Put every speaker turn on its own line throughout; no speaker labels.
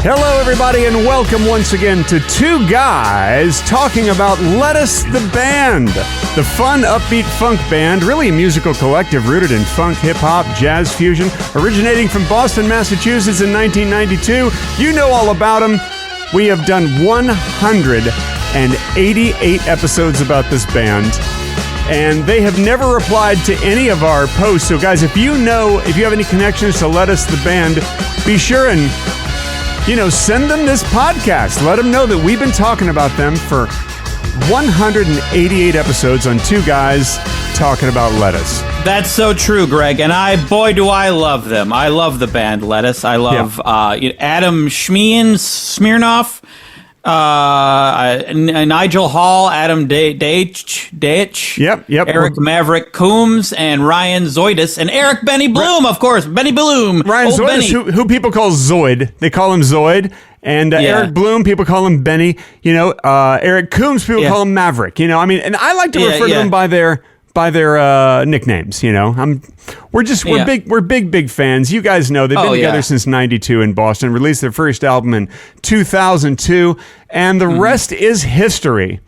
Hello, everybody, and welcome once again to Two Guys Talking About Lettuce the Band, the fun, upbeat funk band, really a musical collective rooted in funk, hip-hop, jazz fusion, originating from Boston, Massachusetts in 1992. You know all about them. We have done 188 episodes about this band, and they have never replied to any of our posts. So, guys, if you have any connections to Lettuce the Band, be sure and send them this podcast. Let them know that we've been talking about them for 188 episodes on Two Guys Talking About Lettuce.
That's so true, Greg. And boy, do I love them. I love the band Lettuce. I love Adam Smirnoff, Nigel Hall, Adam Deitch,
Yep.
Eric Maverick Coombs, and Ryan Zoidis, and Eric Benny Bloom, of course. Benny Bloom.
Ryan Zoidis, who people call Zoid. They call him Zoid. And Eric Bloom, people call him Benny. Eric Coombs, people call him Maverick. And I like to refer to them by their nicknames. We're big fans. You guys know they've been together since '92 in Boston. Released their first album in 2002, and the rest is history.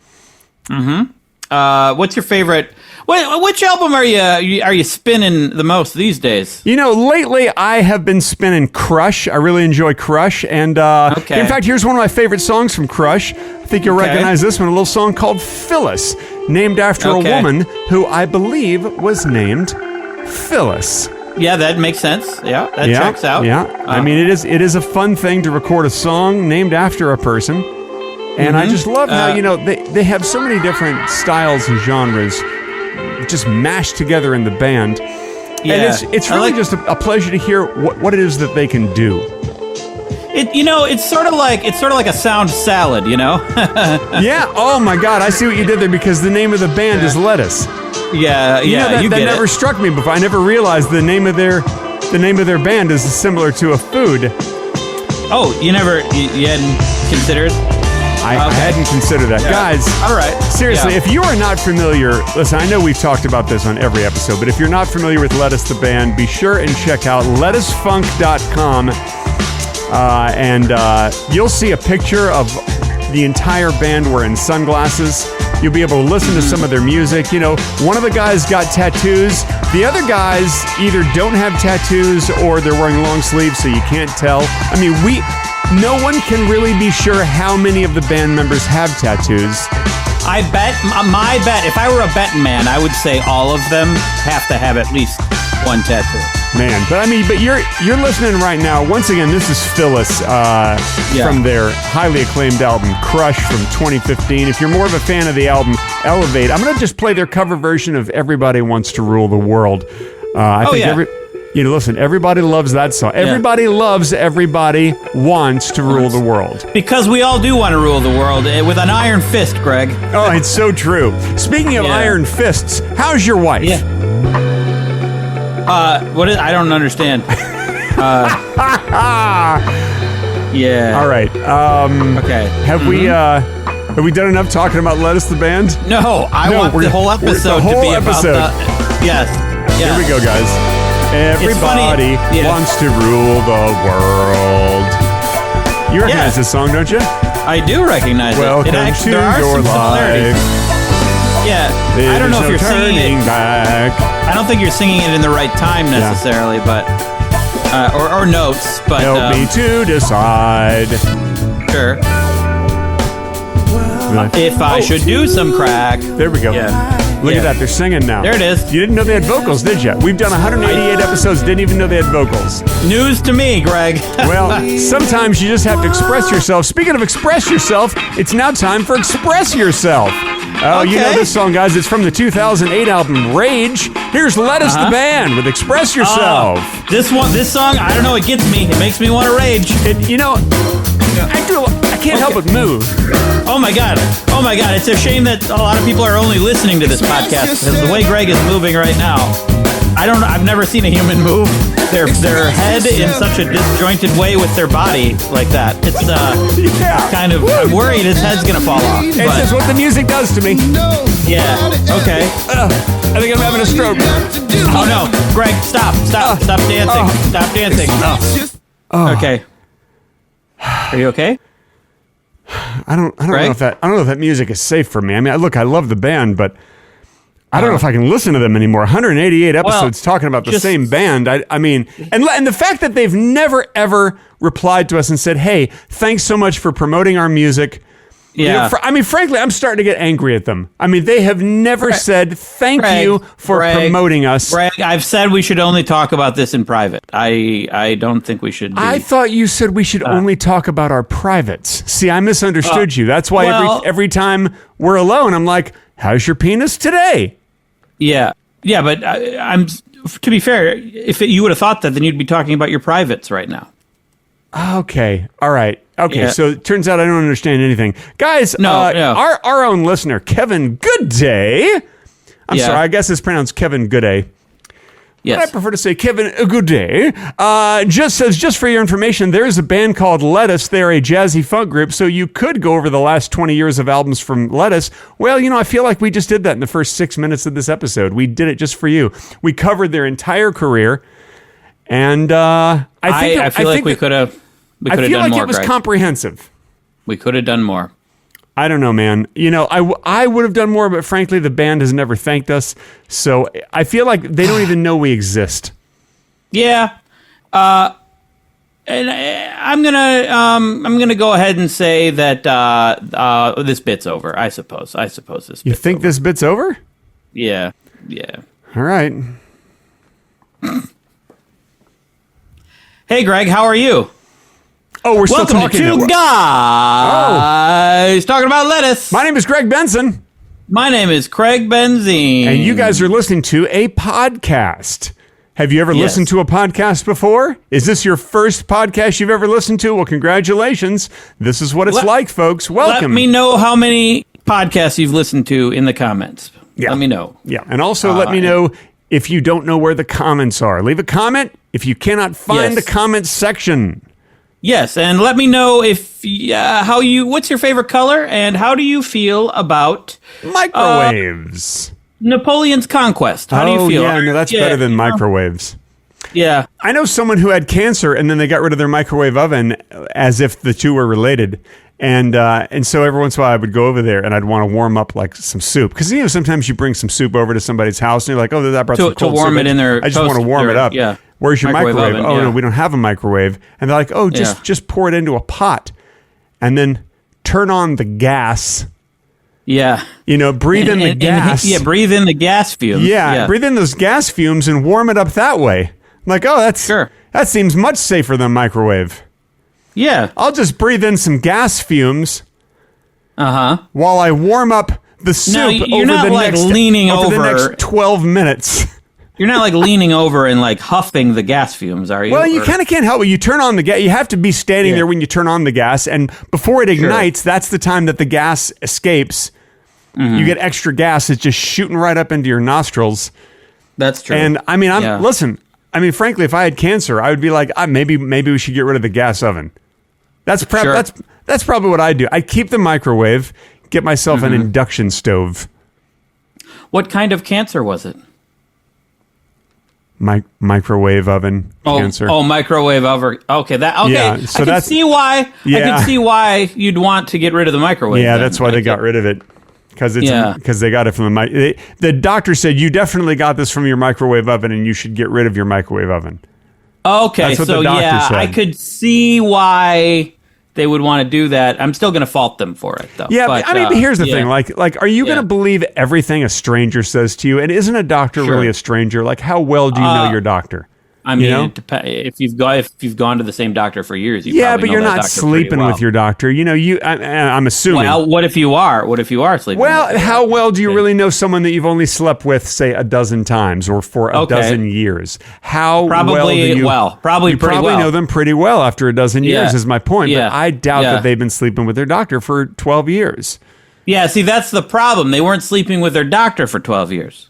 What's your favorite? Which album are you spinning the most these days?
Lately I have been spinning Crush. I really enjoy Crush, and in fact, here's one of my favorite songs from Crush. I think you'll recognize this one. A little song called Phyllis, named after a woman who I believe was named Phyllis. Yeah,
that makes sense. Yeah, that checks out.
Yeah, I mean, it is a fun thing to record a song named after a person, and I just love how they have so many different styles and genres just mashed together in the band. And it's really just a pleasure to hear what it is that they can do.
It's sort of like a sound salad,
Yeah. Oh my God, I see what you did there, because the name of the band is Lettuce.
Yeah.
That never struck me before. I never realized the name of their band is similar to a food.
Oh, you hadn't considered?
I hadn't considered that. Guys,
all right.
Seriously, if you are not familiar, listen, I know we've talked about this on every episode, but if you're not familiar with Lettuce the Band, be sure and check out lettucefunk.com, and you'll see a picture of the entire band wearing sunglasses. You'll be able to listen to some of their music. One of the guys got tattoos. The other guys either don't have tattoos or they're wearing long sleeves, so you can't tell. I mean, no one can really be sure how many of the band members have tattoos.
My bet, if I were a betting man, I would say all of them have to have at least one tattoo.
Man, but you're listening right now. Once again, this is Phyllis from their highly acclaimed album Crush from 2015. If you're more of a fan of the album Elevate, I'm going to just play their cover version of Everybody Wants to Rule the World. Listen, everybody loves that song. Everybody loves Everybody Wants to Rule the World.
Because we all do want to rule the world with an iron fist, Greg.
Oh, it's so true. Speaking of iron fists, how's your wife?
Yeah. I don't understand. Yeah.
All right.
Okay.
Have we done enough talking about Lettuce the Band?
No, I want the whole episode to be about the... Yes.
Here we go, guys. Everybody wants to rule the world. You recognize this song, don't you?
I do recognize
Welcome
it. Welcome to
your life.
Yeah, I don't know if you're singing it.
Back.
I don't think you're singing it in the right time necessarily, but or notes. But
help me to decide.
Sure. If I should do some crack.
There we go.
Yeah.
Look at that, they're singing now.
There it is.
You didn't know they had vocals, did you? We've done 188 episodes, didn't even know they had vocals.
News to me, Greg.
Well, sometimes you just have to express yourself. Speaking of express yourself, it's now time for Express Yourself. Oh, you know this song, guys. It's from the 2008 album Rage. Here's Lettuce the Band with Express Yourself.
This song, I don't know, it gets me. It makes me want to rage.
I can't help but move.
Oh my god. It's a shame that a lot of people are only listening to this podcast, because the way Greg is moving right now, I've never seen a human move their head in such a disjointed way with their body like that. It's kind of, I'm worried his head's gonna fall off.
It's just what the music does to me.
Yeah, okay.
I think I'm having a stroke.
Oh no, Greg, stop dancing. Stop dancing. Okay. Are you okay?
I don't know
Greg?
if that music is safe for me. I mean, look, I love the band, but I don't know if I can listen to them anymore. 188 episodes talking about the same band. I mean, and the fact that they've never ever replied to us and said, "Hey, thanks so much for promoting our music."
Yeah.
I mean, frankly, I'm starting to get angry at them. I mean, they have never said thank you for promoting us.
Greg, I've said we should only talk about this in private. I don't think we should.
I thought you said we should only talk about our privates. See, I misunderstood you. That's why every time we're alone, I'm like, "How's your penis today?"
Yeah, but I'm. To be fair, if you would have thought that, then you'd be talking about your privates right now.
Okay. All right. Okay.
Yeah.
So it turns out I don't understand anything. Guys,
No.
Our own listener, Kevin Goodday. I'm sorry, I guess it's pronounced Kevin Goodday.
Yes.
But I prefer to say Kevin Goodday. Just says, just for your information, there is a band called Lettuce. They're a jazzy funk group, so you could go over the last 20 years of albums from Lettuce. Well, I feel like we just did that in the first 6 minutes of this episode. We did it just for you. We covered their entire career, and I
feel like we could have.
I feel like
more,
it was
Greg.
comprehensive.
We could have done more.
I don't know, man. I would have done more, but frankly, the band has never thanked us. So I feel like they don't even know we exist.
Yeah. And I'm gonna go ahead and say that this bit's over. I suppose this.
You think this bit's over?
Yeah.
All right.
Hey, Greg, how are you?
Oh, we're
Welcome
still talking.
to Two Guys Talking About Lettuce.
My name is Greg Benson.
My name is Craig Benzine.
And you guys are listening to a podcast. Have you ever listened to a podcast before? Is this your first podcast you've ever listened to? Well, congratulations. This is what it's like, folks. Welcome.
Let me know how many podcasts you've listened to in the comments.
Yeah.
Let me know.
Yeah. And also let me know if you don't know where the comments are. Leave a comment if you cannot find the comment section.
Yes, and let me know if what's your favorite color and how do you feel about
microwaves?
Napoleon's Conquest. How do you feel?
Yeah, no, that's better than microwaves.
Yeah.
I know someone who had cancer and then they got rid of their microwave oven as if the two were related. And so every once in a while I would go over there and I'd want to warm up like some soup. Because sometimes you bring some soup over to somebody's house and you're like, oh, I brought some cold
to warm
soup.
it in their
I just want to warm it up.
Yeah.
Where's your microwave?
Oven,
oh, no, we don't have a microwave. And they're like, oh, just pour it into a pot and then turn on the gas.
Yeah.
Breathe in the gas.
Breathe in the gas fumes.
Yeah, breathe in those gas fumes and warm it up that way. I'm like, oh, that seems much safer than microwave.
Yeah.
I'll just breathe in some gas fumes. While I warm up the soup over the next 12 minutes.
You're not like leaning over and like huffing the gas fumes, are you?
Well, you kind of can't help it. You turn on the gas. You have to be standing there when you turn on the gas, and before it ignites, that's the time that the gas escapes. Mm-hmm. You get extra gas. It's just shooting right up into your nostrils.
That's true.
And I mean, listen. I mean, frankly, if I had cancer, I would be like, maybe we should get rid of the gas oven. That's probably what I'd do. I'd keep the microwave, get myself an induction stove.
What kind of cancer was it?
Microwave oven cancer.
Oh, microwave oven. Okay,
Yeah, so
I can see why.
Yeah.
I can see why you'd want to get rid of the microwave.
Yeah, that's why they got rid of it. Because they got it from the doctor said you definitely got this from your microwave oven and you should get rid of your microwave oven.
Okay,
that's what the doctor said.
I could see why they would want to do that. I'm still going to fault them for it, though.
Yeah, but here's the thing. Like, are you going to believe everything a stranger says to you? And isn't a doctor really a stranger? Like, how well do you know your doctor?
I mean, it depends. If you've gone to the same doctor for years,
but you're not sleeping with your doctor. I'm assuming.
Well, what if you are? What if you are sleeping?
Well, how well do you really know someone that you've only slept with, say, a dozen times or for a dozen years? Probably pretty well.
You probably
know them pretty well after a dozen years. Is my point.
Yeah.
But I doubt that they've been sleeping with their doctor for 12 years.
Yeah. See, that's the problem. They weren't sleeping with their doctor for 12 years.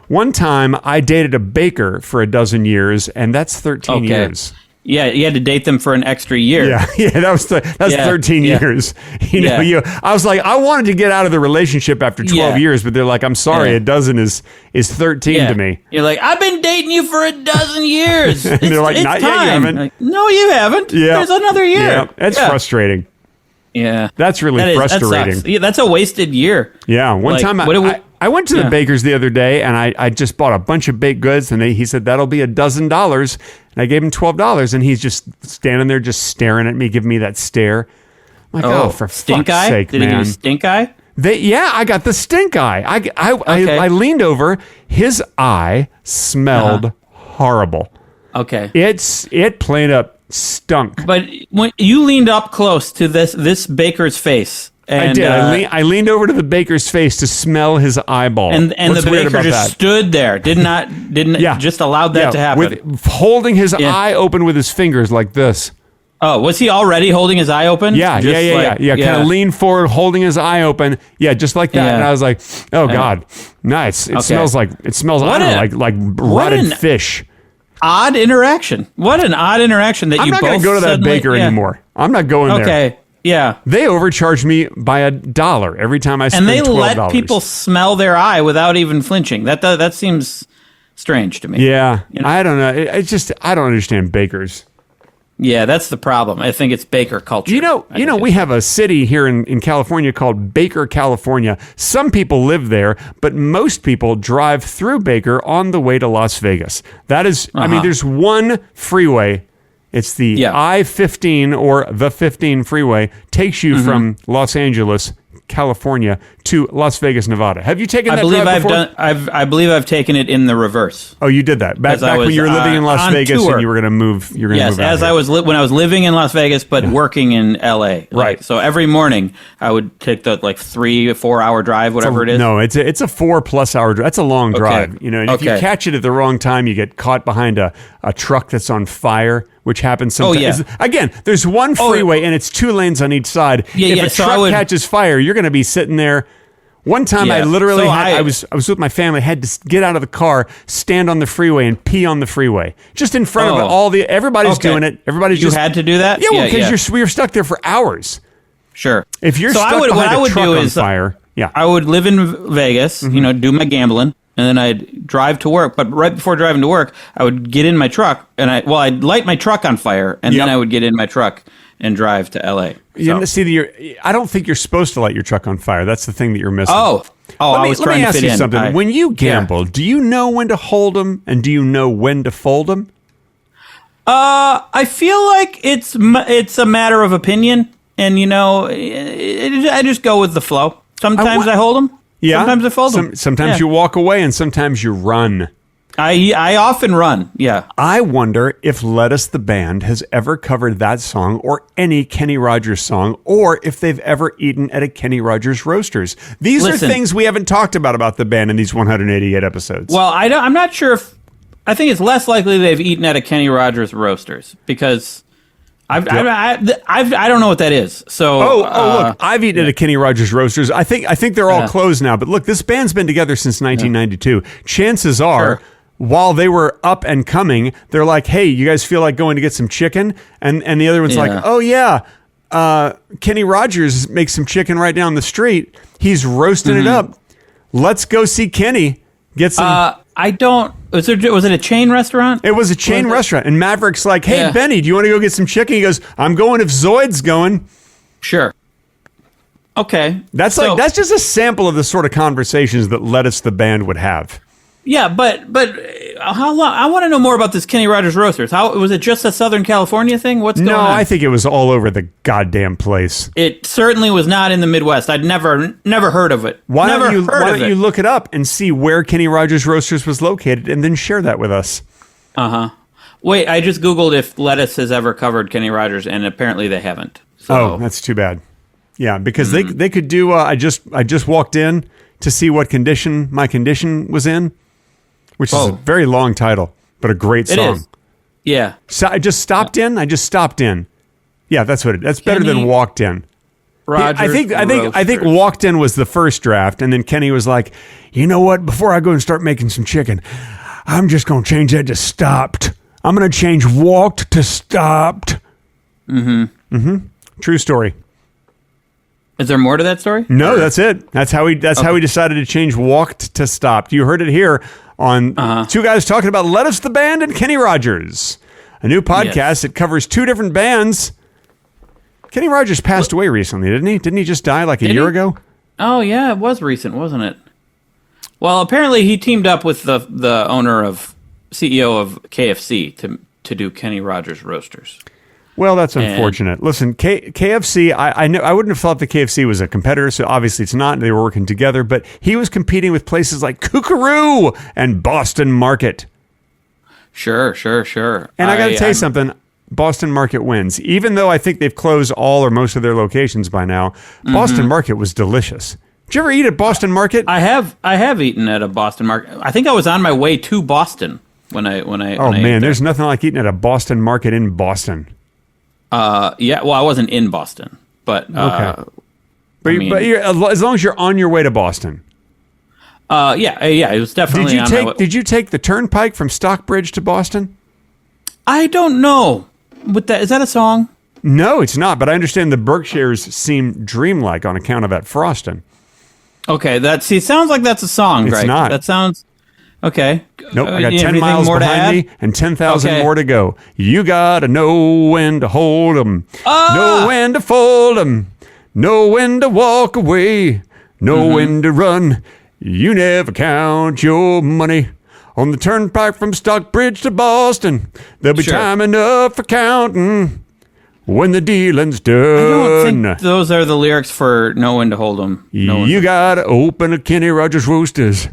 One time, I dated a baker for a dozen years, and that's 13 years.
Yeah, you had to date them for an extra year.
Yeah, that's 13 years. I was like, I wanted to get out of the relationship after 12 years, but they're like, I'm sorry, a dozen is 13 to me.
You're like, I've been dating you for a dozen years.
And they're like, not yet, you haven't.
Like, no, you haven't.
Yeah.
There's another year.
Yeah, that's frustrating.
Yeah.
That's really frustrating.
That that's a wasted year.
Yeah, one time I went to the baker's the other day, and I just bought a bunch of baked goods, and he said, that'll be $12. And I gave him $12, and he's just standing there just staring at me, giving me that stare. I'm like, for
stink
fuck's
eye?
sake,
Did
man.
he give you stink eye?
I got the stink eye. I leaned over. His eye smelled horrible.
Okay.
It plain up stunk.
But when you leaned up close to this baker's face. And,
I did. I leaned over to the baker's face to smell his eyeball.
And
What's
the
weird
baker
about
just
that?
stood there. Didn't just allowed that to happen.
With holding his eye open with his fingers like this.
Oh, was he already holding his eye open?
Yeah. Kind of lean forward, holding his eye open. Yeah, just like that.
Yeah.
And I was like, oh God, nice. It smells like I don't know, like rotted fish.
Odd interaction. What an odd interaction that
I'm
you both
not going to go to that baker anymore. I'm not going there.
Okay. Yeah.
They overcharge me by $1 every time I spend $12.
And they let people smell their eye without even flinching. That seems strange to me.
Yeah. I don't know. I don't understand bakers.
Yeah, that's the problem. I think it's baker culture.
We have a city here in California called Baker, California. Some people live there, but most people drive through Baker on the way to Las Vegas. That is, there's one freeway. It's the I-15 or the 15 freeway, takes you from Los Angeles, California, to Las Vegas, Nevada. Have you taken that drive before?
I believe I've taken it in the reverse.
Oh, you did that back when you were living in Las Vegas and you were going to move. You're going to move out
as
here.
I was when I was living in Las Vegas, but working in L.A.
Right.
So every morning I would take the 3 or 4 hour drive, whatever it is.
No, it's a 4+ hour drive. That's a long drive. And if you catch it at the wrong time, you get caught behind a truck that's on fire, which happens sometimes. Again, there's one freeway and it's 2 lanes on each side. If a truck catches fire, you're going to be sitting there. One time I literally I was with my family, had to get out of the car, stand on the freeway and pee on the freeway. Just in front of everybody's doing it.
You had to do that?
Yeah, because we were stuck there for hours.
Sure.
If you're stuck behind a truck on fire,
I would live in Vegas, do my gambling, and then I'd drive to work. But right before driving to work, I would get in my truck, and I'd light my truck on fire, and then I would get in my truck and drive to L.A.
I don't think you're supposed to light your truck on fire. That's the thing that you're missing.
I was trying to fit in. Let me ask you
something. When you gamble, do you know when to hold them, and do you know when to fold them?
I feel like it's a matter of opinion, and I just go with the flow. Sometimes I hold them.
Yeah.
Sometimes I fold them.
Sometimes you walk away, and sometimes you run.
I often run, yeah.
I wonder if Lettuce the Band has ever covered that song or any Kenny Rogers song, or if they've ever eaten at a Kenny Rogers Roasters. These are things we haven't talked about the band in these 188 episodes.
Well, I'm not sure if... I think it's less likely they've eaten at a Kenny Rogers Roasters, because... I don't know what that is. So
look, I've eaten at a Kenny Rogers Roasters. I think they're all closed now. But look, this band's been together since 1992. Chances are, while they were up and coming, they're like, "Hey, you guys feel like going to get some chicken?" And the other one's like, "Oh yeah, Kenny Rogers makes some chicken right down the street. He's roasting it up. Let's go see Kenny get some."
I don't. Was it a chain restaurant?
It was a chain restaurant, and Maverick's like, "Hey, Benny, do you want to go get some chicken?" He goes, "I'm going if Zoid's going."
Sure. Okay.
That's just a sample of the sort of conversations that Lettuce the Band would have.
Yeah, but how long? I want to know more about this Kenny Rogers Roasters. How was it? Just a Southern California thing? What's going on?
No, I think it was all over the goddamn place.
It certainly was not in the Midwest. I'd never heard of it.
Why don't you look it up and see where Kenny Rogers Roasters was located, and then share that with us?
Wait, I just Googled if Lettuce has ever covered Kenny Rogers, and apparently they haven't. So.
Oh, that's too bad. Yeah, because they could do. I just walked in to see what condition my condition was in. Which is a very long title, but a great song.
It is. Yeah.
So I just stopped in. Yeah, that's what that's better than walked in.
Rogers
I think walked in was the first draft, and then Kenny was like, "You know what? Before I go and start making some chicken, I'm just going to change that to stopped." I'm going to change walked to stopped. True story.
Is there more to that story?
No, that's it. That's how he decided to change walked to stopped. You heard it here on two guys talking about Lettuce the Band and Kenny Rogers, a new podcast that covers two different bands. Kenny Rogers passed away recently, didn't he? Didn't he just die like a year ago?
Oh, yeah, it was recent, wasn't it? Well, apparently he teamed up with the CEO of KFC to do Kenny Rogers Roasters.
Well, that's unfortunate. Listen, KFC, I know I wouldn't have thought the KFC was a competitor, so obviously it's not. They were working together, but he was competing with places like Kookaroo and Boston Market.
Sure.
And I got to tell you something. Boston Market wins. Even though I think they've closed all or most of their locations by now, Boston Market was delicious. Did you ever eat at Boston Market?
I have eaten at a Boston Market. I think I was on my way to Boston when I
there's nothing like eating at a Boston Market in Boston.
Yeah, well, I wasn't in Boston, but
okay. But you're, as long as you're on your way to Boston.
Yeah, it was definitely.
Did you take the turnpike from Stockbridge to Boston?
I don't know. Is that a song?
No, it's not. But I understand the Berkshires seem dreamlike on account of that frosting.
Okay, sounds like that's a song,
It's
Greg.
not.
That sounds okay.
Nope, I got 10 miles behind me and 10,000 more to go. You gotta know when to hold 'em, know when to fold 'em, know when to walk away, know when to run. You never count your money on the turnpike from Stockbridge to Boston. There'll be time enough for counting when the dealing's done.
I don't think those are the lyrics for Know When to Hold 'Em.
You gotta open a Kenny Rogers Roasters.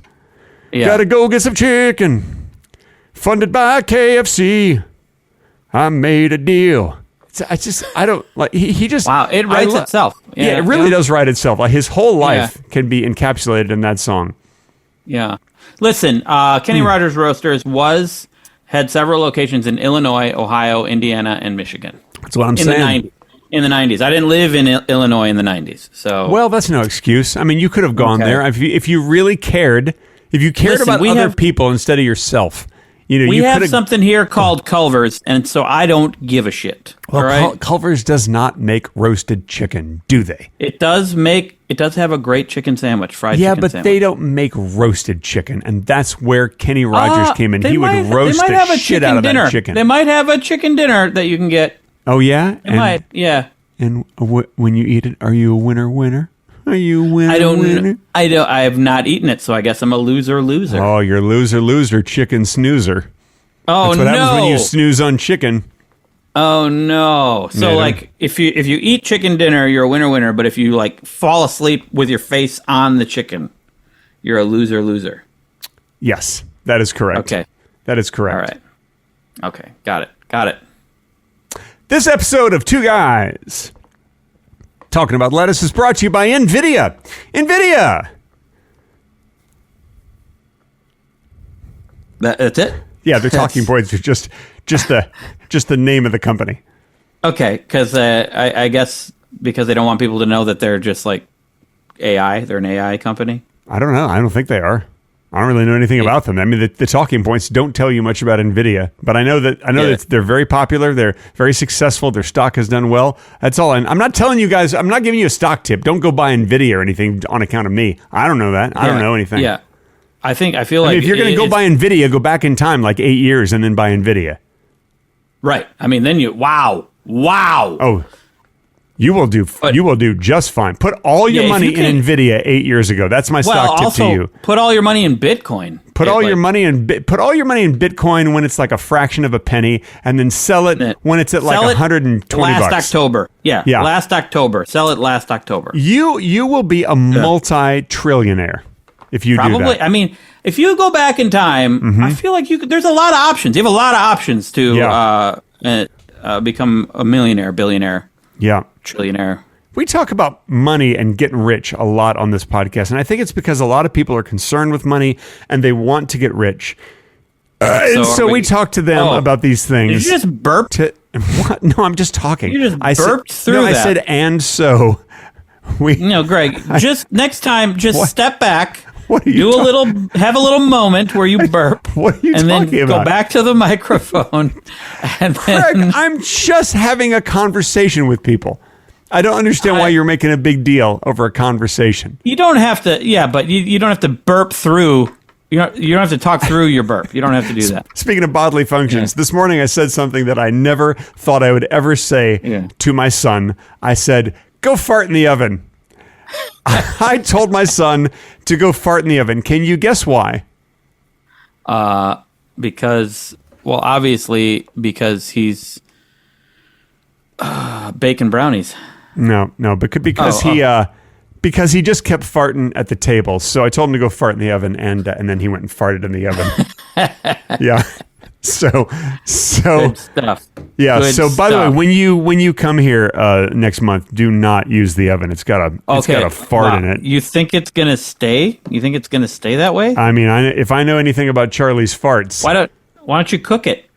Yeah.
Gotta go get some chicken. Funded by KFC. I made a deal. I don't like. He just.
Wow, it writes itself.
Yeah, it really does write itself. Like his whole life can be encapsulated in that song.
Yeah. Listen, Kenny Rogers Roasters had several locations in Illinois, Ohio, Indiana, and Michigan.
That's what I'm saying.
In the 90s. I didn't live in Illinois in the 90s. So.
Well, that's no excuse. I mean, you could have gone there if you really cared. If you cared about other people instead of yourself,
we have something here called Culver's, and so I don't give a shit.
Well,
all right?
Culver's does not make roasted chicken, do they?
It does have a great chicken sandwich, fried chicken sandwich.
Yeah, but they don't make roasted chicken, and that's where Kenny Rogers came in. He would roast the shit out of that chicken.
They might have a chicken dinner that you can get.
Oh, yeah?
They might, yeah.
And when you eat it, are you a winner? Are you a winner?
I have not eaten it, so I guess I'm a loser.
Oh, you're loser, chicken snoozer.
Oh,
That's what happens when you snooze on chicken.
Oh, no. So, if you eat chicken dinner, you're a winner, but if you, fall asleep with your face on the chicken, you're a loser.
Yes, that is correct.
Okay.
That is correct.
All right. Okay, got it.
This episode of Two Guys Talking About Lettuce is brought to you by NVIDIA. NVIDIA!
That's it?
Yeah, their talking points are just the name of the company.
Okay, because I guess because they don't want people to know that they're just like AI. They're an AI company.
I don't know. I don't think they are. I don't really know anything about them. I mean, the talking points don't tell you much about NVIDIA, but I know that they're very popular. They're very successful. Their stock has done well. That's all. I'm not telling you guys. I'm not giving you a stock tip. Don't go buy NVIDIA or anything on account of me. I don't know that. I don't know anything.
Yeah, I feel like
if you're going to go buy NVIDIA, go back in time like 8 years and then buy NVIDIA.
Right. I mean, then wow.
Oh. You will do just fine. Put all your money in NVIDIA 8 years ago. That's my stock tip to you.
Put all your money in Bitcoin.
Put all your money in Bitcoin when it's like a fraction of a penny, and then sell it when it's at like $120.
Last October. Yeah. Last October. Sell it last October.
You will be a multi-trillionaire if you do that.
I mean, if you go back in time, I feel like there's a lot of options. You have a lot of options to become a millionaire, billionaire.
Yeah.
Trillionaire.
We talk about money and getting rich a lot on this podcast, and I think it's because a lot of people are concerned with money and they want to get rich. So we talk to them about these things.
Did you just burp?
What? No, I'm just talking.
You just burped through that.
I said, and so we.
No, Greg, just next time, step back
What are you
have a little moment where you burp.
What are you
and
talking
then
about?
Go back to the microphone. And
Craig,
then,
I'm just having a conversation with people. I don't understand why you're making a big deal over a conversation.
you don't have to. Yeah, but you don't have to burp through. You don't have to talk through your burp. You don't have to do that.
Speaking of bodily functions, this morning I said something that I never thought I would ever say to my son. I said, "Go fart in the oven." I told my son to go fart in the oven. Can you guess why?
Because he's baking brownies.
No, because he just kept farting at the table. So I told him to go fart in the oven, and then he went and farted in the oven. Yeah. So
Good stuff.
yeah.
Good
So by the way,
stuff.
when you come here next month, do not use the oven. It's got a fart in it.
You think it's gonna stay? You think it's gonna stay that way?
I mean, if I know anything about Charlie's farts,
Why don't you cook it?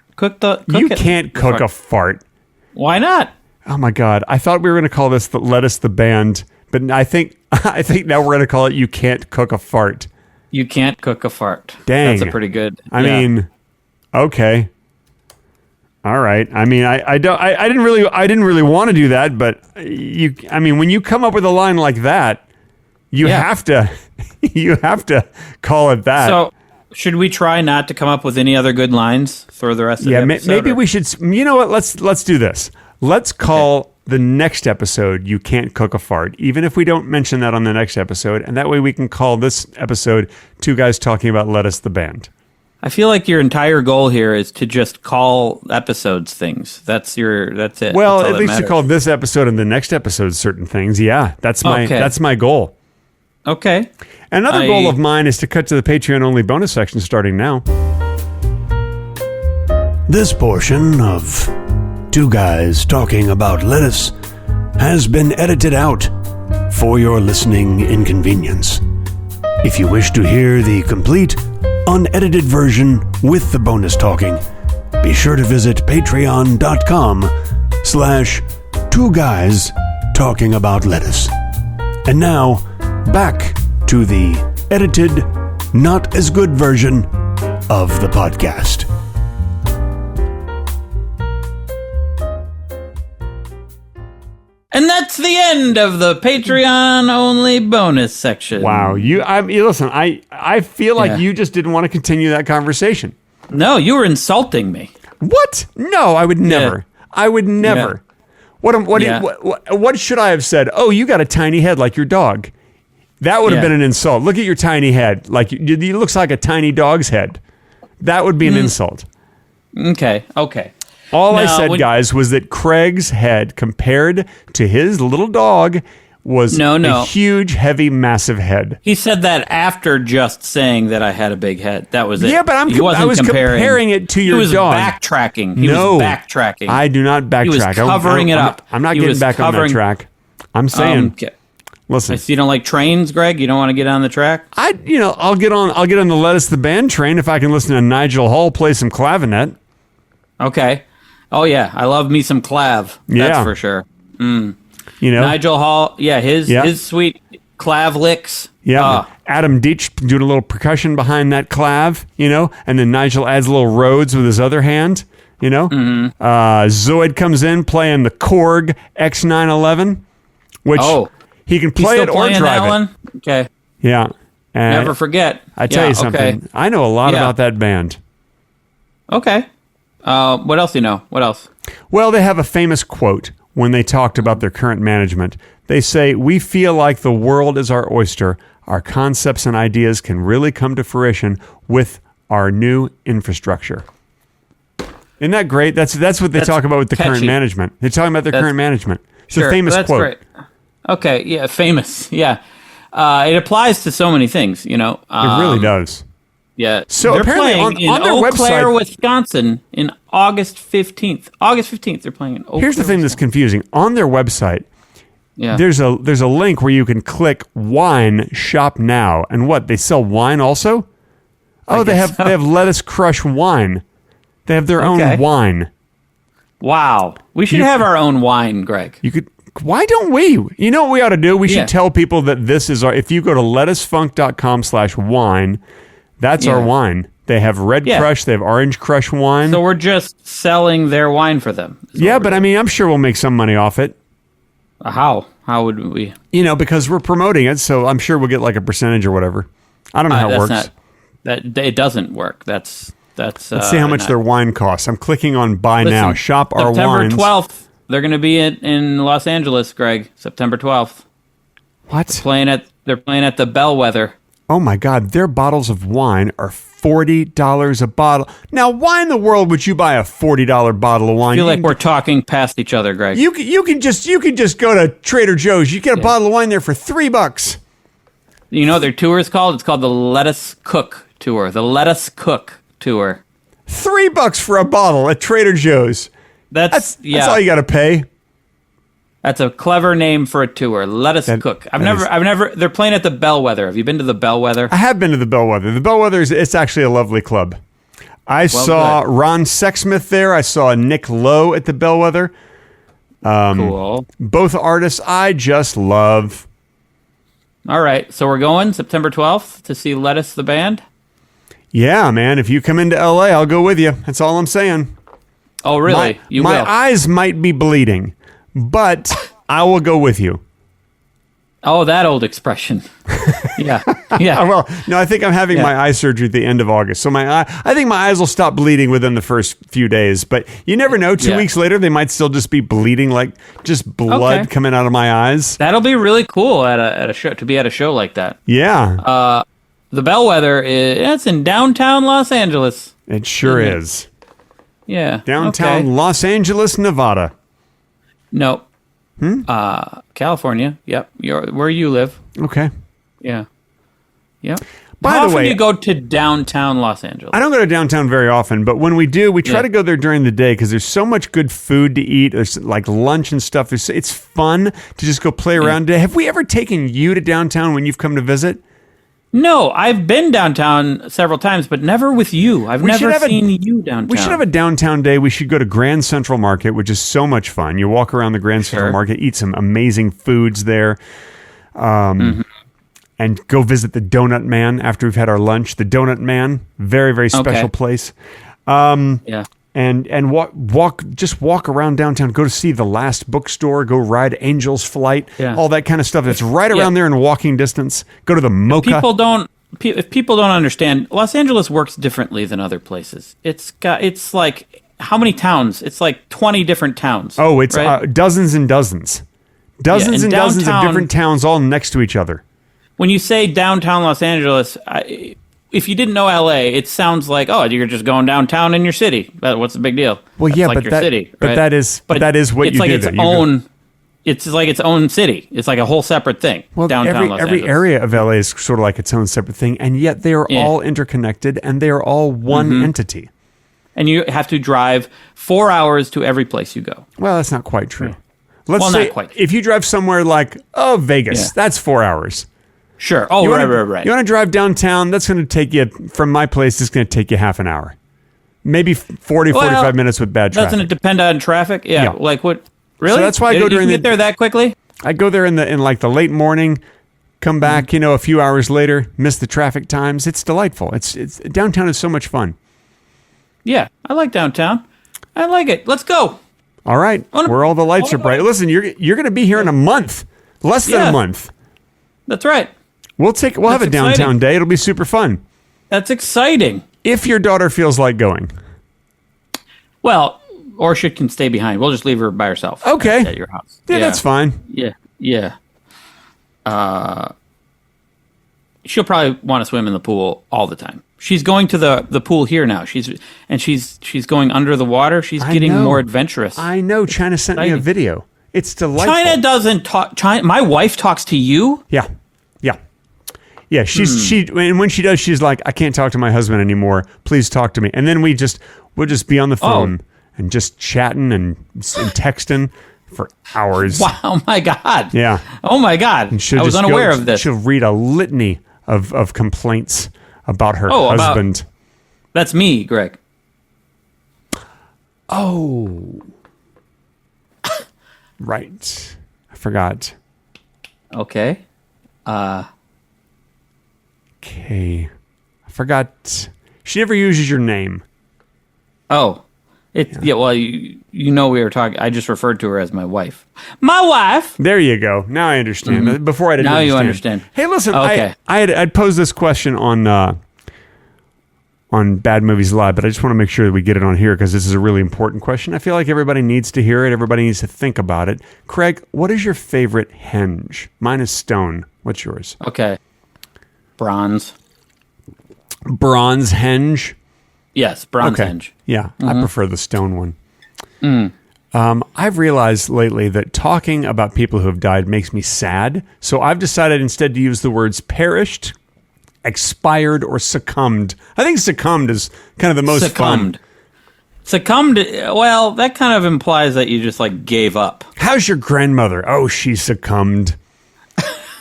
you can't cook a fart.
Why not?
Oh my God! I thought we were going to call this the Lettuce the Band, but I think now we're going to call it You Can't Cook a Fart.
You can't cook a fart.
Dang.
That's a pretty good.
I mean, okay, all right. I mean, I didn't really want to do that, but when you come up with a line like that, you have to call it that.
So, should we try not to come up with any other good lines for the rest of the episode?
Maybe we should. You know what? Let's do this. Let's call the next episode You Can't Cook a Fart, even if we don't mention that on the next episode, and that way we can call this episode Two Guys Talking About Lettuce the Band.
I feel like your entire goal here is to just call episodes things. That's it.
Well,
That's all
at
that
least
matters.
you call this episode and the next episode certain things. Yeah, that's my goal.
Okay.
Another goal of mine is to cut to the Patreon-only bonus section starting now.
This portion of Two Guys Talking About Lettuce has been edited out for your listening inconvenience. If you wish to hear the complete, unedited version with the bonus talking, be sure to visit patreon.com/Two Guys Talking About Lettuce. And now, back to the edited, not as good version of the podcast.
And that's the end of the Patreon-only bonus section.
Wow, listen. I feel like you just didn't want to continue that conversation.
No, you were insulting me.
What? No, I would never. I would never. What should I have said? Oh, you got a tiny head like your dog. That would have been an insult. Look at your tiny head. Like it looks like a tiny dog's head. That would be an insult.
Okay.
All I said, guys, was that Craig's head compared to his little dog was a huge, heavy, massive head.
He said that after just saying that I had a big head. That was it.
Yeah, but I was comparing it to your dog.
He was backtracking. He was backtracking.
I do not backtrack.
He was covering it up.
I'm not getting back on that track. I'm saying, listen.
So you don't like trains, Greg? You don't want to get on the track?
I'll get on the Lettuce the Band train if I can listen to Nigel Hall play some clavinet.
Okay. Oh yeah, I love me some clav. That's for sure. Nigel Hall, his sweet clav licks.
Yeah, Adam Deitch doing a little percussion behind that clav, and then Nigel adds little Rhodes with his other hand, Zoid comes in playing the Korg X911, which he can play it or drive it.
One? Okay.
Yeah.
Never forget.
I tell you something. Okay. I know a lot about that band.
Okay. What else do you know? What else?
Well, they have a famous quote when they talked about their current management. They say, "We feel like the world is our oyster. Our concepts and ideas can really come to fruition with our new infrastructure." Isn't that great? That's what they talk about with the current management. They're talking about their current management. It's a famous quote.
Great. Okay, yeah, famous. Yeah. It applies to so many things,
it really does.
Yeah.
So
they're
apparently
playing
on their
Eau Claire,
website,
Wisconsin, in August 15th. August 15th, they're playing in Eau Claire.
Here's the thing that's confusing. On their website, there's a link where you can click wine shop now, and what, they sell wine also? Oh, they have Lettuce Crush wine. They have their own wine.
Wow. We should have our own wine, Greg.
You could Why don't we? You know what we ought to do? We
Yeah.
should tell people that this is our, if you go to lettucefunk.com/wine, that's our
Yeah.
wine. They have Red
Yeah.
Crush, they have Orange Crush wine.
So we're just selling their wine for them. is what
yeah,
we're
but I
doing.
mean, I'm sure we'll make some money off it.
How? How would we?
You know, because we're promoting it, so I'm sure we'll get like a percentage or whatever. I don't know how it
that's
works.
Not, that it doesn't work. That's.
Let's see how much their wine costs. I'm clicking on buy now. Shop our
September
wines.
12th. They're going to be in Los Angeles, Greg. September 12th.
What?
They're playing at the Bellwether.
Oh my God, their bottles of wine are $40 a bottle. Now, why in the world would you buy a $40 bottle of wine?
I feel like we're talking past each other, Greg.
You can just go to Trader Joe's. You get a bottle of wine there for $3.
You know what their tour is called? It's called the Lettuce Cook Tour. The Lettuce Cook Tour.
$3 for a bottle at Trader Joe's. That's all you got to pay.
That's a clever name for a tour. Lettuce Cook. I've never. They're playing at the Bellwether. Have you been to the Bellwether?
I have been to the Bellwether. The Bellwether it's actually a lovely club. I saw
good.
Ron Sexsmith there. I saw Nick Lowe at the Bellwether.
Cool.
Both artists I just love.
All right, so we're going September 12th to see Lettuce the band.
Yeah, man. If you come into LA, I'll go with you. That's all I'm saying.
Oh, really?
My eyes might be bleeding, but I will go with you.
Oh, that old expression. Yeah.
Well, no, I think I'm having my eye surgery at the end of August. So I think my eyes will stop bleeding within the first few days. But you never know. 2 weeks later, they might still just be bleeding, like just blood coming out of my eyes.
That'll be really cool at a show, to be at a show like that.
Yeah.
The Bellwether it's in downtown Los Angeles.
It sure is.
Yeah.
Downtown
okay.
Los Angeles, Nevada.
No. California. Yep. Where you live.
Okay.
Yeah. Yep.
By
How
the
often
way,
do you go to downtown Los Angeles?
I don't go to downtown very often, but when we do, we try to go there during the day because there's so much good food to eat. There's like lunch and stuff. It's fun to just go play around. Have we ever taken you to downtown when you've come to visit?
No, I've been downtown several times, but never with you. I've never seen you downtown.
We should have a downtown day. We should go to Grand Central Market, which is so much fun. You walk around the Grand Central Market, eat some amazing foods there, and go visit the Donut Man after we've had our lunch. The Donut Man, very, very special place.
Yeah.
And walk around downtown. Go to see the Last Bookstore. Go ride Angel's Flight.
Yeah.
All that kind of stuff. That's right around there in walking distance. Go to the Mocha.
If people don't understand, Los Angeles works differently than other places. It's like how many towns? It's like 20 different towns.
Oh, it's
right?
dozens and dozens. Dozens and dozens of different towns all next to each other.
When you say downtown Los Angeles, if you didn't know LA, it sounds like, oh, you're just going downtown in your city. What's the big deal?
Well,
That's
yeah,
like
but
your
that,
city,
but
right?
that is what
it's
you
like
do.
its
then.
own. It's like its own city. It's like a whole separate thing.
Well,
downtown Los
every
Angeles.
area of LA is sort of like its own separate thing, and yet they are all interconnected, and they are all one entity.
And you have to drive 4 hours to every place you go.
Well, that's not quite true. Let's
Well,
say
not quite.
if you drive somewhere like Vegas, that's 4 hours.
Sure. Oh, right.
You want to drive downtown? That's going to take you from my place. It's going to take you half an hour, maybe 45 minutes with bad traffic.
Doesn't it depend on traffic? Yeah. Like what? Really?
So that's why I go
you
during
can get there that quickly.
I go there in like the late morning, come back, a few hours later, miss the traffic times. It's delightful. It's downtown is so much fun.
Yeah, I like downtown. I like it. Let's go.
All right, where all the lights are bright. Listen, you're going to be here in a month, less than a month.
That's right.
We'll have a downtown
exciting.
day. It'll be super fun.
That's exciting.
If your daughter feels like going.
Well, or she can stay behind. We'll just leave her by herself.
Okay.
At your house.
Yeah, that's fine.
Yeah. She'll probably want to swim in the pool all the time. She's going to the pool here now. She's going under the water. She's getting more adventurous.
I know. China sent me a video. It's delightful.
China doesn't talk. My wife talks to you.
Yeah, and when she does, she's like, I can't talk to my husband anymore. Please talk to me. And then we'll just be on the phone and just chatting and texting for hours.
Wow! Oh my God!
Yeah.
Oh my God! I was unaware of this.
She'll read a litany of complaints about her husband.
That's me, Greg.
Oh. Right. I forgot.
Okay.
Okay. I forgot. She never uses your name.
Oh. Well, you know we were talking. I just referred to her as my wife. My wife.
There you go. Now I understand. Before I didn't
Now
understand.
you understand.
Hey, listen.
Okay.
I'd posed this question on Bad Movies Live, but I just want to make sure that we get it on here because this is a really important question. I feel like everybody needs to hear it. Everybody needs to think about it. Craig, what is your favorite henge? Mine is stone. What's yours?
Okay. Bronze.
Bronze henge?
Yes, bronze
Okay.
henge.
Yeah, I prefer the stone one. I've realized lately that talking about people who have died makes me sad, so I've decided instead to use the words perished, expired, or succumbed. I think succumbed is kind of the most fun.
Succumbed, well, that kind of implies that you just like gave up.
How's your grandmother? Oh, she succumbed.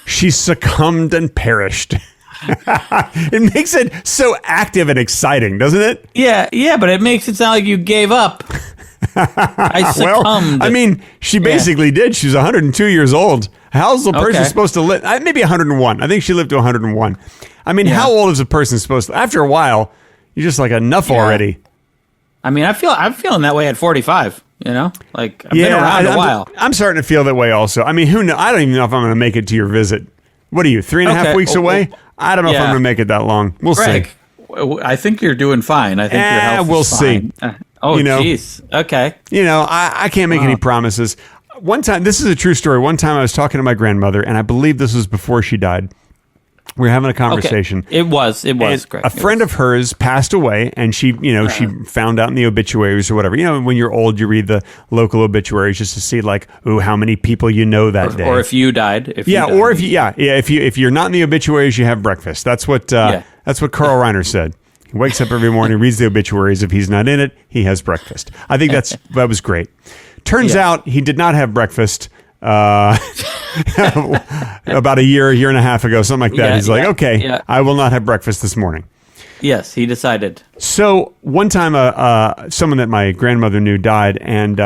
She succumbed and perished. It makes it so active and exciting, doesn't it?
Yeah, but it makes it sound like you gave up. I succumbed.
Well, I mean, she basically did. She's 102 years old. How's a person supposed to live? Maybe 101. I think she lived to 101. I mean, how old is a person supposed to? After a while, you're just like enough already.
I mean, I'm feeling that way at 45. You know, like I've been around a while.
I'm starting to feel that way also. I mean, who knows? I don't even know if I'm going to make it to your visit. What are you, 3.5 weeks away? I don't know if I'm going to make it that long. We'll
Greg,
see.
I think you're doing fine. I think your health
we'll
is fine.
see.
Jeez. Okay.
You know, I can't make any promises. One time, this is a true story. One time I was talking to my grandmother, and I believe this was before she died. We were having a conversation.
Okay. It was. Greg.
A friend of hers passed away, and she found out in the obituaries or whatever. You know, when you're old, you read the local obituaries just to see, like, how many people you know that day.
Or if you died. If
you're not in the obituaries, you have breakfast. That's what Carl Reiner said. He wakes up every morning, reads the obituaries. If he's not in it, he has breakfast. I think that was great. Turns out he did not have breakfast. About a year and a half ago, something like that. He's like, okay, I will not have breakfast this morning.
Yes, he decided.
So one time, someone that my grandmother knew died, and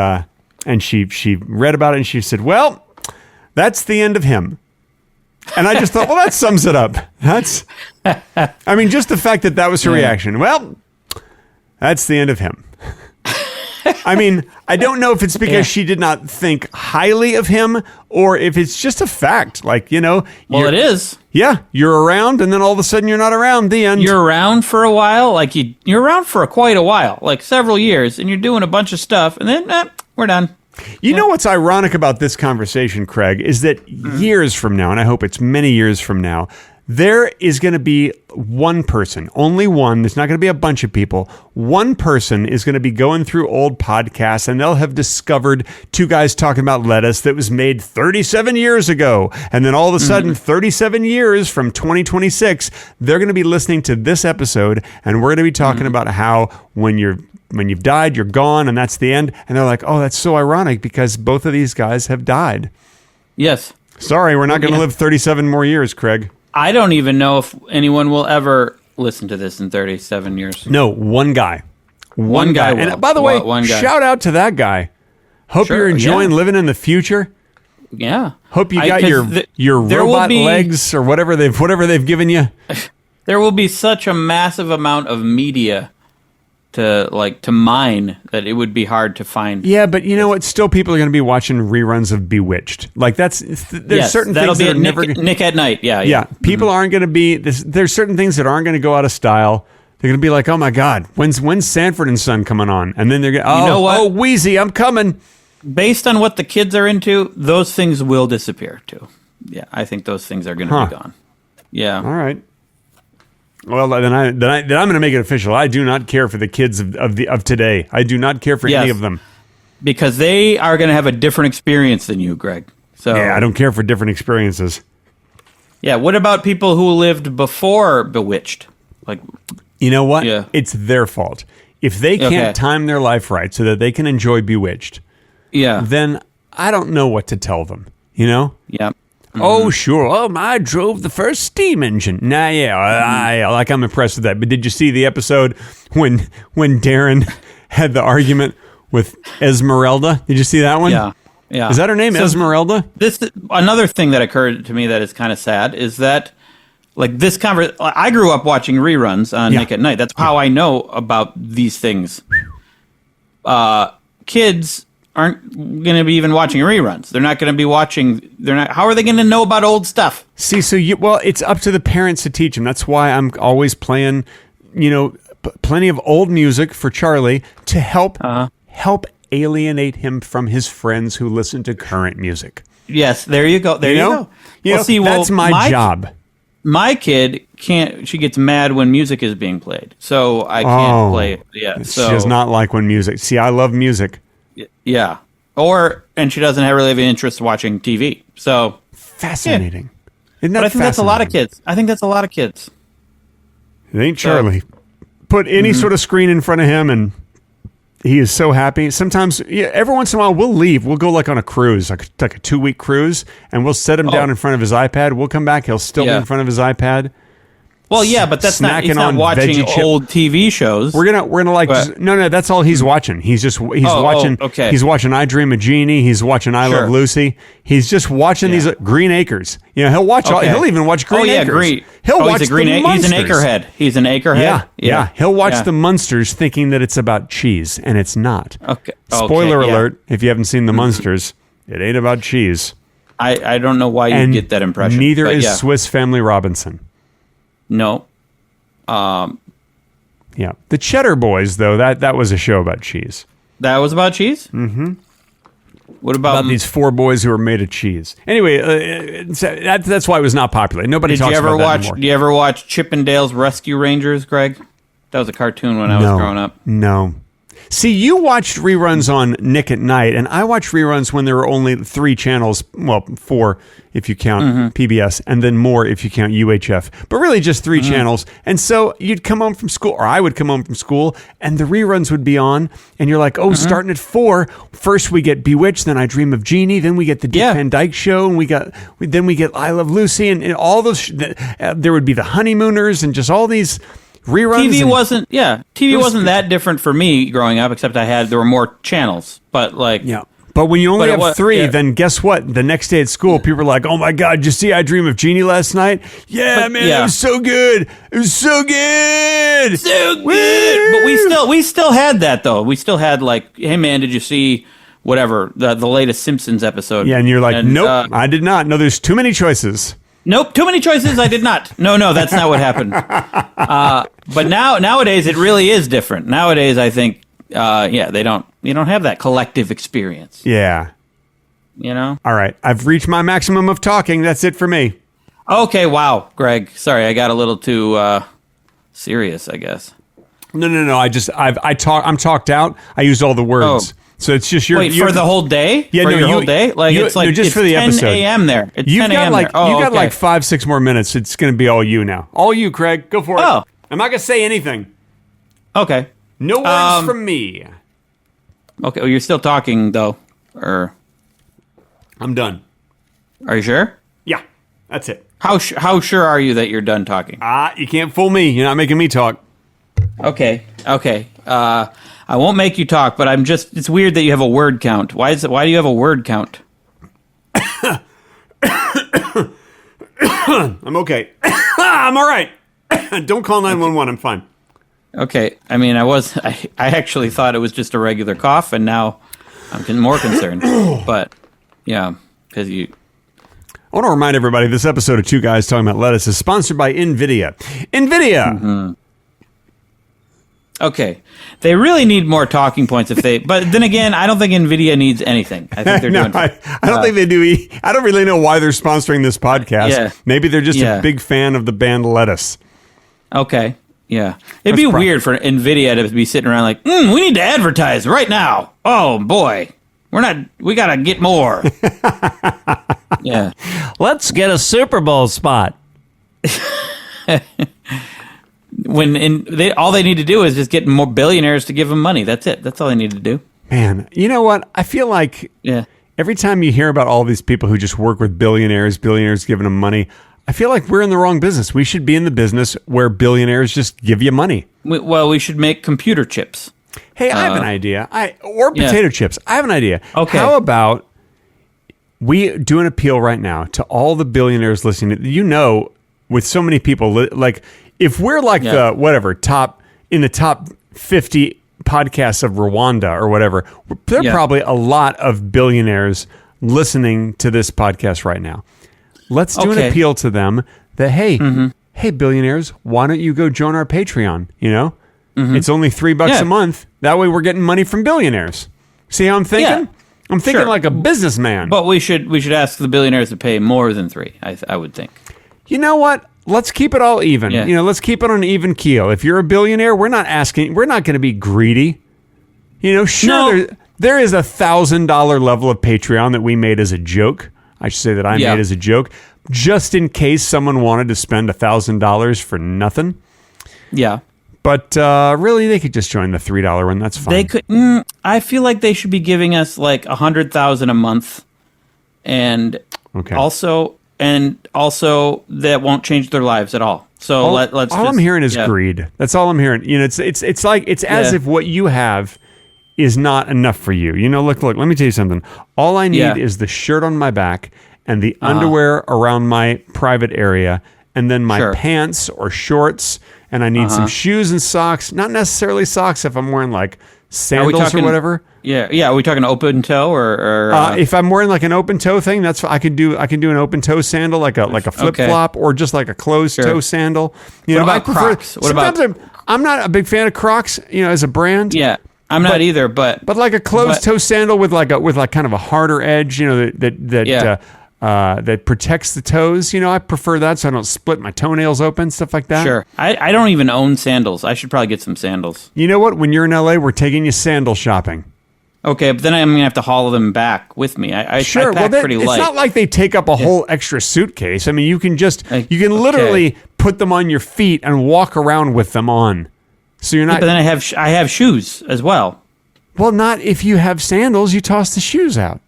she read about it, and she said, "Well, that's the end of him." And I just thought, well, that sums it up. Just the fact that was her reaction. Well, that's the end of him. I mean, I don't know if it's because she did not think highly of him or if it's just a fact. Like, well,
it is.
Yeah, you're around and then all of a sudden you're not around. The end.
You're around for a while. Like you're around for quite a while, like several years, and you're doing a bunch of stuff and then we're done.
You know what's ironic about this conversation, Craig, is that years from now, and I hope it's many years from now, there is going to be one person, only one. There's not going to be a bunch of people. One person is going to be going through old podcasts, and they'll have discovered two guys talking about lettuce that was made 37 years ago. And then all of a sudden, 37 years from 2026, they're going to be listening to this episode, and we're going to be talking about how when you've died, you're gone, and that's the end. And they're like, oh, that's so ironic because both of these guys have died.
Yes.
Sorry, we're not going to live 37 more years, Craig.
I don't even know if anyone will ever listen to this in 37 years.
No, one guy.
One guy will.
And by the way, shout out to that guy. Hope you're enjoying living in the future.
Yeah.
Hope you got your robot legs or whatever they've given you.
There will be such a massive amount of media to mine that it would be hard to find.
Yeah, but you know what? Still, people are going to be watching reruns of Bewitched. Like there's certain things that are never
Nick at Night. Yeah.
People aren't going to be. There's certain things that aren't going to go out of style. They're going to be like, oh my God, when's Sanford and Son coming on? And then they're going,
you know what?
Oh, Wheezy, I'm coming.
Based on what the kids are into, those things will disappear too. Yeah, I think those things are going to be gone. Yeah.
All right. Well, then I'm going to make it official. I do not care for the kids of today. I do not care for any of them
because they are going to have a different experience than you, Greg. So
yeah, I don't care for different experiences.
Yeah. What about people who lived before Bewitched? Like,
you know what? Yeah. It's their fault if they can't time their life right so that they can enjoy Bewitched.
Yeah.
Then I don't know what to tell them. You know?
Yeah. Mm-hmm.
Oh, sure. Oh, I drove the first steam engine. Nah, yeah, I'm impressed with that. But did you see the episode when Darren had the argument with Esmeralda? Did you see that one?
Yeah. Yeah.
Is that her name,
So
Esmeralda?
This another thing that occurred to me that is kind of sad is that like this I grew up watching reruns on Nick at Night. That's how I know about these things. Kids aren't going to be even watching reruns. They're not going to be watching. How are they going to know about old stuff?
See, it's up to the parents to teach them. That's why I'm always playing, plenty of old music for Charlie to help alienate him from his friends who listen to current music.
Yes, there you go. There you go.
That's my job.
My kid can't. She gets mad when music is being played, so I can't play it. Yeah,
she does not like when music. See, I love music.
Yeah, and she doesn't really have an interest in watching TV. So
fascinating. Isn't that
but I think that's a lot of kids. I think that's a lot of kids.
It ain't Charlie. Put any sort of screen in front of him, and he is so happy. Sometimes, every once in a while, we'll leave. We'll go like on a cruise, like a 2-week cruise, and we'll set him down in front of his iPad. We'll come back. He'll still be in front of his iPad.
Well, yeah, but that's not. He's not
on
watching
veggie chip.
old TV shows.
We're gonna like no. That's all he's watching. He's watching.
Okay.
He's watching I Dream of Jeannie. He's watching I Love Lucy. He's just watching these Green Acres. He'll watch. He'll even watch Green Acres. He'll watch
he's
the Munsters.
He's an Acrehead. He's an Acrehead.
Yeah. He'll watch the Munsters, thinking that it's about cheese, and it's not.
Okay.
Spoiler alert: if you haven't seen the Munsters, it ain't about cheese.
I don't know why you get that impression.
Neither is Swiss Family Robinson.
No.
Yeah, the Cheddar Boys, though, that was a show about cheese.
That was about cheese? Mm-hmm. What about
these 4 boys who were made of cheese? Anyway, that's why it was not popular. Nobody talks about that anymore.
Did you ever watch Chippendale's Rescue Rangers, Greg? That was a cartoon when I was growing up.
No. See, you watched reruns on Nick at Night, and I watched reruns when there were only 3 channels. Well, 4 if you count PBS, and then more if you count UHF. But really just 3 channels. And so you'd come home from school, or I would come home from school, and the reruns would be on, and you're like, starting at 4, first we get Bewitched, then I Dream of Jeannie, then we get the Dick Van Dyke Show, and then we get I Love Lucy, and all those. There would be the Honeymooners, and just all these reruns.
TV wasn't that different for me growing up, except there were more channels. But
but when you only have 3, then guess what? The next day at school, people were like, "Oh my God, did you see I Dream of Jeannie last night? Yeah, man, it was so good. It was so good,
so good." But we still had that though. We still had like, "Hey man, did you see whatever the latest Simpsons episode?"
Yeah, and you're like, "Nope, I did not. No, there's too many choices."
Nope, too many choices. I did not. No, that's not what happened. But nowadays it really is different. Nowadays, I think, you don't have that collective experience.
Yeah.
All
right, I've reached my maximum of talking. That's it for me.
Okay. Wow, Greg. Sorry, I got a little too serious, I guess.
No. I'm talked out. I used all the words. So it's just
for the whole day?
Yeah,
for your whole day? Like it's like
just
it's
for the
10
episode.
a.m. there. It's
You've
10
got
a.m.
like
there.
you got like 5-6 more minutes. It's going to be all you now. All you, Craig. Go for it. I'm not going to say anything.
Okay.
No words from me.
Okay. Well, you're still talking though, or
I'm done.
Are you sure?
Yeah, that's it.
How sure are you that you're done talking?
You can't fool me. You're not making me talk.
Okay. I won't make you talk, but it's weird that you have a word count. Why do you have a word count?
I'm okay. I'm all right. Don't call 911. I'm fine.
Okay. I mean, I actually thought it was just a regular cough, and now I'm more concerned. But yeah, because I
want to remind everybody this episode of Two Guys Talking About Lettuce is sponsored by NVIDIA. NVIDIA!
Mm-hmm. Okay. They really need more talking points but then again, I don't think NVIDIA needs anything. I think they're doing
I don't think they do. I don't really know why they're sponsoring this podcast. Yeah. Maybe they're just a big fan of the band Lettuce.
Okay. Yeah. It'd be weird for NVIDIA to be sitting around like, we need to advertise right now. Oh, boy. We got to get more. Yeah.
Let's get a Super Bowl spot.
All they need to do is just get more billionaires to give them money. That's it. That's all they need to do.
Man, you know what? I feel like every time you hear about all these people who just work with billionaires giving them money, I feel like we're in the wrong business. We should be in the business where billionaires just give you money.
We should make computer chips.
Hey, I have an idea. Or potato chips. I have an idea.
Okay.
How about we do an appeal right now to all the billionaires listening. With so many people, like if we're like the top 50 podcasts of Rwanda or whatever, there are probably a lot of billionaires listening to this podcast right now. Let's do an appeal to them that, hey, billionaires, why don't you go join our Patreon? It's only $3 a month. That way we're getting money from billionaires. See how I'm thinking?
Yeah.
I'm thinking like a businessman.
But we should ask the billionaires to pay more than 3, I would think.
You know what? Let's keep it all even.
Yeah.
Let's keep it on an even keel. If you're a billionaire, we're not going to be greedy. Sure, there is $1,000 level of Patreon that we made as a joke. I should say that I made as a joke, just in case someone wanted to spend $1,000 for nothing.
Yeah.
But really, they could just join the $3 one. That's fine.
They could. I feel like they should be giving us like $100,000 a month, and also that won't change their lives at all. So let's.
All I'm hearing is greed. That's all I'm hearing. It's as if what you have is not enough for you. Look. Let me tell you something. All I need is the shirt on my back and the underwear around my private area, and then my pants or shorts. And I need some shoes and socks. Not necessarily socks if I'm wearing like sandals or whatever.
Yeah. Are we talking open toe or
if I'm wearing like an open toe thing, that's I can do an open toe sandal like a flip flop or just like a closed toe sandal.
What about Crocs?
I'm not a big fan of Crocs. As a brand.
Yeah, I'm not either. But
like a closed toe sandal with like kind of a harder edge. That protects the toes. I prefer that so I don't split my toenails open, stuff like that.
Sure. I don't even own sandals. I should probably get some sandals.
You know what? When you're in LA, we're taking you sandal shopping.
Okay, but then I'm going to have to haul them back with me. I pack pretty light.
It's not like they take up a whole extra suitcase. I mean, you can literally put them on your feet and walk around with them on. So you're not.
But then I have shoes as well.
Well, not if you have sandals. You toss the shoes out.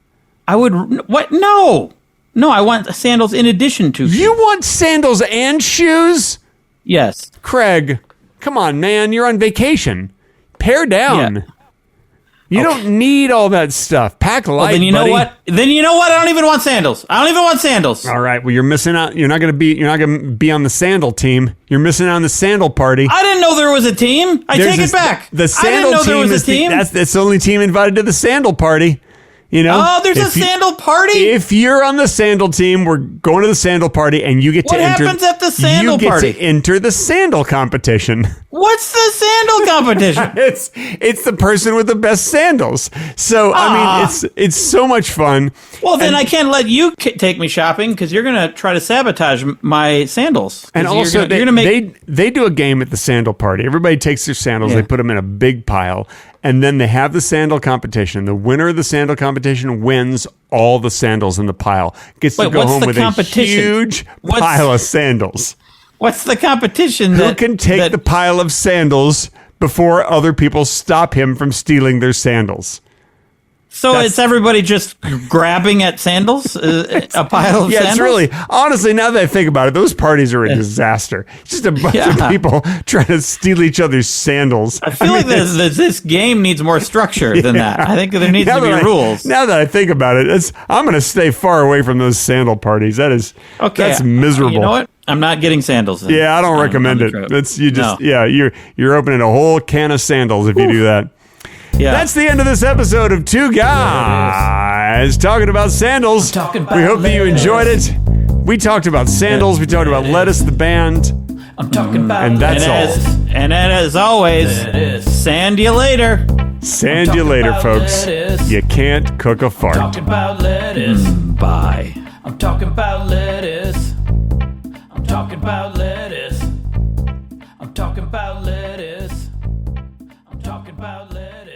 I would. What? No, I want sandals in addition to shoes.
You want sandals and shoes?
Yes.
Craig, come on, man. You're on vacation. Pare down.
Yeah.
You don't need all that stuff. Pack light,
then
buddy.
Then you know what? I don't even want sandals. All
right. Well, you're missing out. You're not going to be on the sandal team. You're missing out on the sandal party.
I didn't know there was a team. I take it back.
The sandal team is that's the only team invited to the sandal party.
There's a sandal party?
If you're on the sandal team, we're going to the sandal party, and you get to enter.
What happens at the sandal party?
You get to enter the sandal competition.
What's the sandal competition?
It's the person with the best sandals. So, I mean, it's so much fun.
Well, then I can't let you take me shopping because you're going to try to sabotage my sandals.
And also, they do a game at the sandal party. Everybody takes their sandals, they put them in a big pile, and then they have the sandal competition. The winner of the sandal competition wins all the sandals in the pile. Gets to go home with a huge pile of sandals.
What's the competition?
Who can take the pile of sandals before other people stop him from stealing their sandals?
So it's everybody just grabbing at sandals? A pile of sandals?
It's really, honestly, now that I think about it, those parties are a disaster. It's just a bunch of people trying to steal each other's sandals.
I feel like this game needs more structure than that. I think there needs to be rules.
Now that I think about it, I'm going to stay far away from those sandal parties. That's miserable.
You know what? I'm not getting sandals. Then.
Yeah, I don't recommend it. You're opening a whole can of sandals if you do that. Yeah. That's the end of this episode of Two Guys Talking About Sandals. We hope that you enjoyed it. We talked about sandals. We talked about Lettuce the band.
I'm talking about
and that's all.
And as always, sand you later.
Sand you later, folks. Lettuce. You can't cook a fart.
I'm talking about lettuce. Bye. I'm talking about lettuce. I'm talking about lettuce. I'm talking about lettuce. I'm talking about lettuce.